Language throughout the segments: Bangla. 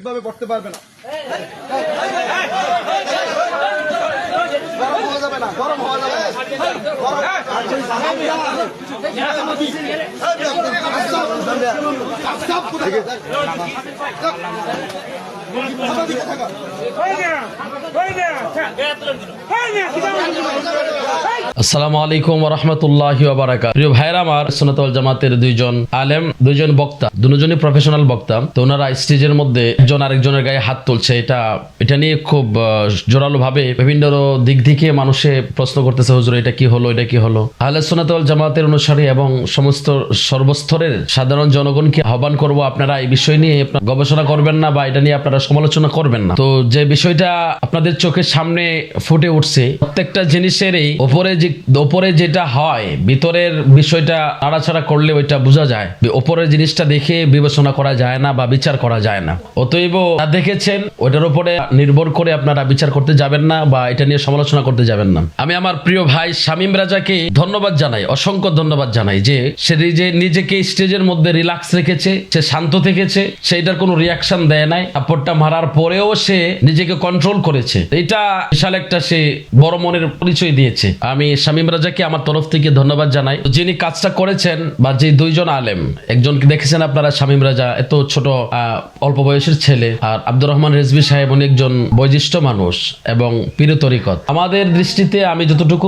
কিভাবে পড়তে পারবে না। গরম হওয়া যাবে না, গরম হওয়া যাবে না, আসসালামু আলাইকুম ওয়া রাহমাতুল্লাহি ওয়া বারাকাতুহু। প্রিয় ভাইরা আমার, সুন্নাত ওয়াল জামাতের দুইজন আলেম, দুইজন বক্তা, দুজনই প্রফেশনাল বক্তা। তো ওনারা স্টেজের মধ্যে একজন আরেকজনের গায়ে হাত তুলছে, এটা নিয়ে খুব জোরালো ভাবে বিভিন্ন দিক থেকে মানুষে প্রশ্ন করতেছে, হুজুর এটা কি হলো, এটা কি হলো। আহলে সুন্নাত ওয়াল জামাতের অনুসারী এবং সমস্ত সর্বস্তরের সাধারণ জনগণকে আহ্বান করব, আপনারা এই বিষয় নিয়ে গবেষণা করবেন না বা এটা নিয়ে আপনারা সমালোচনা করবেন না। তো যে বিষয়টা আপনাদের চোখের সামনে ফুটে উঠছে, প্রত্যেকটা জিনিসেরই উপরে যেটা হয়, ভিতরের বিষয়টা নাড়াচাড়া করলে ওইটা বোঝা যায়। উপরের জিনিসটা দেখে বিবেচনা করা যায় না বা বিচার করা যায় না। অতএব যা দেখেছেন ওইটার উপরে নির্ভর করে আপনারা বিচার করতে যাবেন না বা এটা নিয়ে সমালোচনা করতে যাবেন না। আমি আমার প্রিয় ভাই শামীম রাজাকে ধন্যবাদ জানাই, অসংখ্য ধন্যবাদ জানাই যে সে নিজেকে স্টেজের মধ্যে রিল্যাক্স রেখেছে, সে শান্ত থেকেছে, সেইটার কোনো রিয়াকশন দেয় নাই। থাপ্পড়টা মারার পরেও সে নিজেকে কন্ট্রোল করেছে। এটা বিশাল একটা সে বড় মনের পরিচয় দিয়েছে। আমি শামীম রাজাকে আমার তরফ থেকে ধন্যবাদ জানাই। যিনি কাজটা করেছেন বা যে দুইজন আলেম, একজনকে দেখেছেন আপনারা, শামীম রাজা এত ছোট অল্প বয়সের ছেলে, আর আব্দুর রহমান রেজভী সাহেব উনি একজন বয়োজ্যেষ্ঠ মানুষ এবং পীর তরিকত। আমাদের দৃষ্টিতে আমি যতটুকু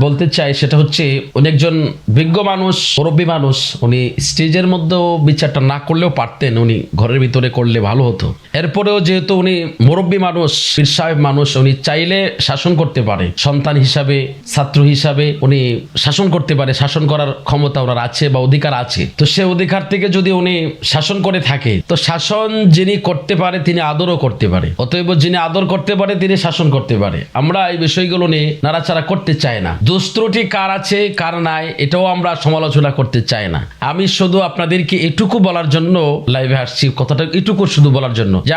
বলতে চাই সেটা হচ্ছে উনি একজন বিজ্ঞ মানুষ, মুরব্বী মানুষ। উনি স্টেজের মধ্যেও বিচারটা না করলেও পারতেন, উনি ঘরের ভিতরে করলে ভালো হতো। এরপরেও যেহেতু উনি মুরব্বী মানুষ, পীর সাহেব মানুষ, উনি চাইলে শাসন করতে পারে। সন্তান হিসাবে, ছাত্র হিসাবে উনি শাসন করতে পারে, শাসন করার ক্ষমতা ওনার আছে বা অধিকার আছে। তো সে অধিকার থেকে যদি উনি শাসন করে থাকে, তো শাসন যিনি করতে পারে তিনি আদরও করতে পারে। অতএব যিনি আদর করতে পারে তিনি শাসন করতে পারে। আমরা এই বিষয়গুলো নিয়ে নাড়াচাড়া করতে চাই না। দোষ ত্রুটি কার আছে কার নাই এটাও আমরা সমালোচনা করতে চাই না। আমি শুধু আপনাদেরকে এটুকু বলার জন্য লাইভে আসছি, কথাটা এটুকু শুধু বলার জন্য যে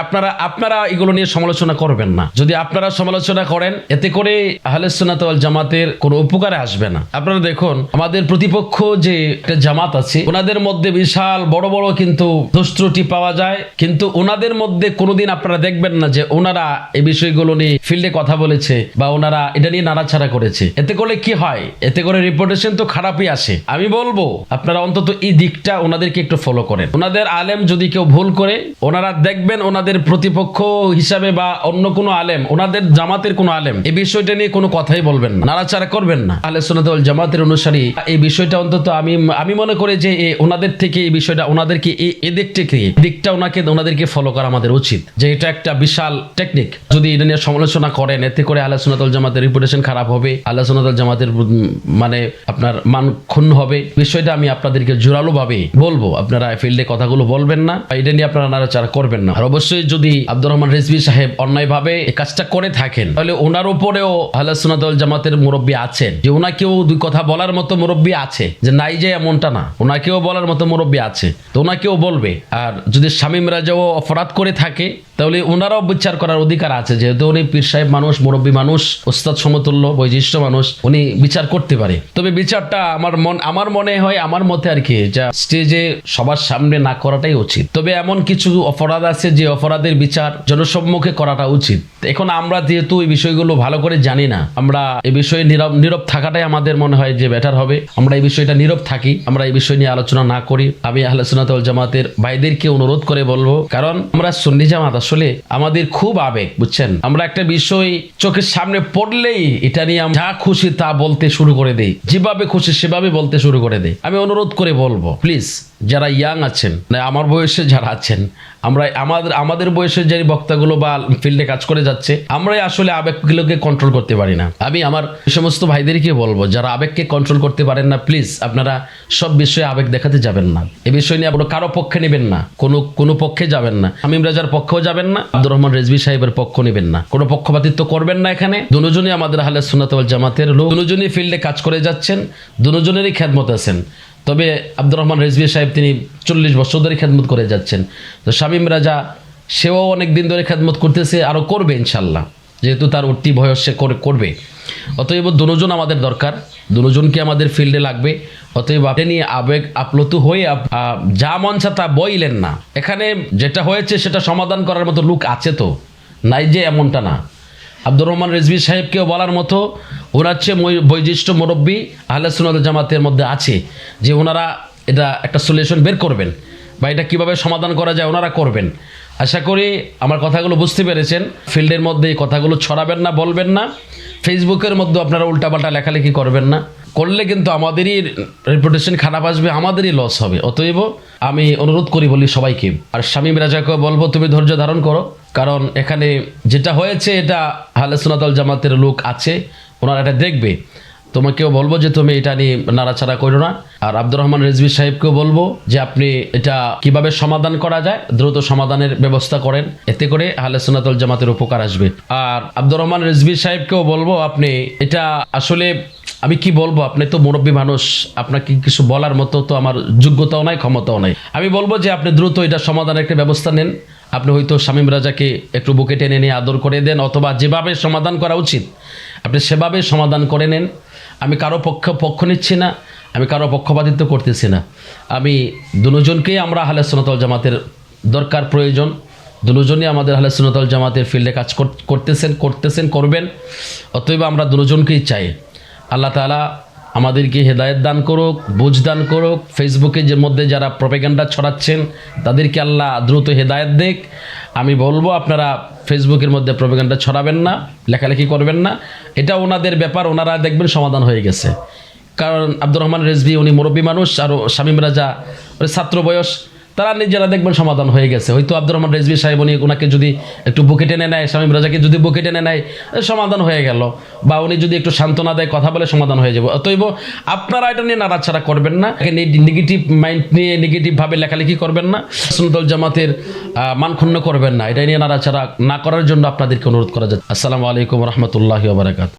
আপনারা এগুলো নিয়ে সমালোচনা করবেন না। যদি আপনারা সমালোচনা করেন, এতে করে আহলে সুন্নাত ওয়াল জামাতের কোনো উপকারে আসবে না। আপনারা দেখুন, আমাদের প্রতিপক্ষ যে একটা জামাত আছে, ওনাদের মধ্যে বিশাল বড় বড় কিন্তু দোষ ত্রুটি পাওয়া যায়, কিন্তু ওনাদের মধ্যে কোনোদিন আপনারা দেখবেন না যে ওনারা এই বিষয়গুলো নিয়ে ফিল্ডে কথা বলেছে বা ওনারা এটা নিয়ে নাড়াচাড়া করেছে। এতে করে কি হয়? এতে করে রিপুটেশন তো খারাপই আসে। আমি বলবো আপনারা অন্তত এই দিকটা ওনাদেরকে একটু ফলো করেন। ওনাদের আলেম যদি কেউ ভুল করে, ওনারা দেখবেন ওনাদের প্রতিপক্ষ হিসাবে বা অন্য কোনো আলেম, ওনাদের জামাতের কোনো আলেম এই বিষয়টা নিয়ে কোনো কথাই বলবেন না, নাড়াচাড়া করবেন না। আহলে সুন্নাত ওয়াল জামাতের অনুসারী এই বিষয়টা অন্তত আমি মনে করি যে ওনাদের থেকে এই বিষয়টা, ওনাদেরকে এই দিকটা ওনাদেরকে ফলো করা আমাদের উচিত, যে এটা একটা বিশাল টেকনিক। যদি এটা নিয়ে সমালোচনা করেন, এতে করে আহলে সুন্নাত ওয়াল জামাতের রিপুটেশন খারাপ হবে, আহলে সুন্নাত ওয়াল জামাতের মানে আপনার মান ক্ষুণ্ণ হবে। বিষয়টা আমি আপনাদেরকে জোরালো ভাবে বলবো, আপনারা ফিল্ডে কথাগুলো বলবেন না, এটা নিয়ে আপনারা নাড়াচাড়া করবেন না। আর অবশ্যই যদি আব্দুর রহমান রেজভী সাহেব অন্যায়ভাবে এই কাজটা করে থাকেন, তাহলে ওনার উপরেও আহলে সুন্নাত ওয়াল জামাতের মুরব্বী আছেন, যে ওনাকেও দুই কথা বলার মতো মুরব্বী আছে, যে নাই যে এমনটা না, ওনাকেও বলার মতো মুরব্বী আছে, তো ওনাকেও বলবে। আর যদি শামীম রাজাও অপরাধ করে থাকে, তাহলে ওনারাও বিচার করার অধিকার আছে, যেহেতু উনি পীর সাহেব মানুষ, মুরব্বী মানুষ, ওস্তাদ সমতুল্য বয়োজ্যেষ্ঠ মানুষ, উনি বিচার করতে পারে। তবে বিচারটা আমার মনে হয়, আমার মতে আর কি, যা স্টেজে সবার সামনে না করাটাই উচিত। তবে এমন কিছু অপরাধ আছে যে অপরাধের বিচার জনসম্মুখে করাটা উচিত। এখন আমরা যেহেতু এই বিষয়গুলো ভালো করে জানি না, আমরা এই বিষয়ে নীরব থাকাটাই আমাদের মনে হয় যে বেটার হবে। আমরা এই বিষয়টা নীরব থাকি, আমরা এই বিষয় নিয়ে আলোচনা না করি। আমি আহলে সুন্নাত ওয়াল জামাতের ভাইদেরকে অনুরোধ করে বলবো, কারণ আমরা সুন্নি জামাত আসলে আমাদের খুব আবেগ, বুঝছেন। আমরা একটা বিষয় চোখের সামনে পড়লেই এটা নিয়ে যা খুশি তা বলতে শুরু করে দেই, যেভাবে খুশি সেভাবে বলতে শুরু করে দেই। আমি অনুরোধ করে বলবো, প্লিজ যারা ইয়াং আছেন, আমার বয়সে যারা আছেন, আমরা আমাদের বয়সের যে বক্তাগুলো বা ফিল্ডে কাজ করে যাচ্ছে, আমরাই আসলে আবেগগুলোকে কন্ট্রোল করতে পারি না। আমি আমার সমস্ত ভাইদেরকে বলবো, যারা আবেগকে কন্ট্রোল করতে পারেন না, প্লিজ আপনারা সব বিষয়ে আবেগ দেখাতে যাবেন না। এই বিষয় নিয়ে আপনারা কারো পক্ষে নেবেন না, কোনো পক্ষে যাবেন না। শামীম রাজার পক্ষেও যাবেন না, আব্দুর রহমান রেজভী সাহেবের পক্ষ নেবেন না, কোনো পক্ষপাতিত্ব করবেন না। এখানে দুজনই আমাদের আহলে সুন্নাত ওয়াল জামাতের লোক, দুজনই ফিল্ডে কাজ করে যাচ্ছেন, দুজনেরই খেদমত আছেন। তবে আব্দুর রহমান রেজভী সাহেব তিনি 40 বছর ধরে খেদমত করে যাচ্ছেন। তো শামীম রাজা সেও অনেক দিন ধরে খেদমত করতেছে, আরো করবে ইনশাল্লাহ। যেহেতু তার উঠতি বয়স সে করবে। অতএব দুজন আমাদের দরকার, দুজনকে আমাদের ফিল্ডে লাগবে। অতএব আপনি নিয়ে আবেগ আপ্লুত হয়ে যা মন চা তা বইলেন না। এখানে যেটা হয়েছে সেটা সমাধান করার মতো লোক আছে তো, নাই যে এমনটা না। আব্দুর রহমান রিজভী সাহেবকেও বলার মতো ওনার চেয়ে বৈশিষ্ট্য মুরব্বী আহলে সুন্নাত জামাতের মধ্যে আছে যে ওনারা এটা একটা সলিউশন বের করবেন বা এটা কীভাবে সমাধান করা যায় ওনারা করবেন। আশা করি আমার কথাগুলো বুঝতে পেরেছেন। ফিল্ডের মধ্যে এই কথাগুলো ছড়াবেন না, বলবেন না। ফেসবুকের মধ্যে আপনারা উল্টাপাল্টা লেখালেখি করবেন না, করলে কিন্তু আমাদেরই রেপুটেশন খারাপ আসবে, আমাদেরই লস হবে। অতএব আমি অনুরোধ করি বলি সবাইকে, আর শামীম রাজাকে বলবো তুমি ধৈর্য ধারণ করো, কারণ এখানে যেটা হয়েছে এটা আহলে সুন্নাত ওয়াল জামাতের লোক আছে, ওনারা এটা দেখবে। তোমাকেও বলবো যে তুমি এটা নিয়ে নাড়াচাড়া করো না। আর আব্দুর রহমান রিজভী সাহেবকেও বলবো যে আপনি এটা কিভাবে সমাধান করা যায় দ্রুত সমাধানের ব্যবস্থা করেন, এতে করে আহলে সুন্নাত ওয়াল জামাতের উপকার আসবে। আর আব্দুর রহমান রিজভী সাহেবকেও বলবো আপনি এটা আসলে আমি কি বলবো, আপনি তো মুরব্বী মানুষ, আপনাকে কিছু বলার মতো তো আমার যোগ্যতাও নাই, ক্ষমতাও নাই। আমি বলবো যে আপনি দ্রুত এটা সমাধানের একটা ব্যবস্থা নেন। আপনি হয়তো শামীম রাজাকে একটু বুকে টেনে নিয়ে আদর করে দেন, অথবা যেভাবে সমাধান করা উচিত আপনি সেভাবে সমাধান করে নেন। আমি কারো পক্ষ নিচ্ছি না, আমি কারো পক্ষপাতিত্ব করতেছি না। আমি দুজনকেই আমরা আহলে সুন্নাত ওয়াল জামাতের দরকার, প্রয়োজন। দুজনই আমাদের আহলে সুন্নাত ওয়াল জামাতের ফিল্ডে কাজ করতেছেন, করবেন। অতএব আমরা দুজনকেই চাই। আল্লাহ তাআলা আমাদেরকে হেদায়েত দান করুক, বুঝ দান করুক। ফেসবুকের মধ্যে যারা প্রপাগান্ডা ছড়াচ্ছেন তাদেরকে আল্লাহ দ্রুত হেদায়েত দেখ। আমি বলবো আপনারা ফেসবুকের মধ্যে প্রপাগান্ডা ছড়াবেন না, লেখালেখি করবেন না। এটা ওনাদের ব্যাপার, ওনারা দেখবেন সমাধান হয়ে গেছে। কারণ আব্দুর রহমান রিজভী উনি মুরব্বী মানুষ, আর শামীম রাজা ছাত্র বয়স, তারা নিজেরা দেখবেন সমাধান হয়ে গেছে। হয়তো আব্দুর রহমান রিজভী সাহেব উনি ওনাকে যদি একটু বুকে টেনে নেয়, শামীম রাজাকে যদি বুকে টেনে নেয়, সমাধান হয়ে গেল। বা উনি যদি একটু সান্ত্বনা দেয়, কথা বলে, সমাধান হয়ে যাবে। অতএব আপনারা এটা নিয়ে নাড়াচাড়া করবেন না, নেগেটিভ মাইন্ড নিয়ে নেগেটিভভাবে লেখালেখি করবেন না, সুন্নাত ওয়াল জামাতের মান ক্ষুণ্ণ করবেন না। এটা নিয়ে নাড়াচাড়া না করার জন্য আপনাদেরকে অনুরোধ করা যায়। আসসালামু আলাইকুম রহমতুল্লাহি ওয়া বারাকাতুহু।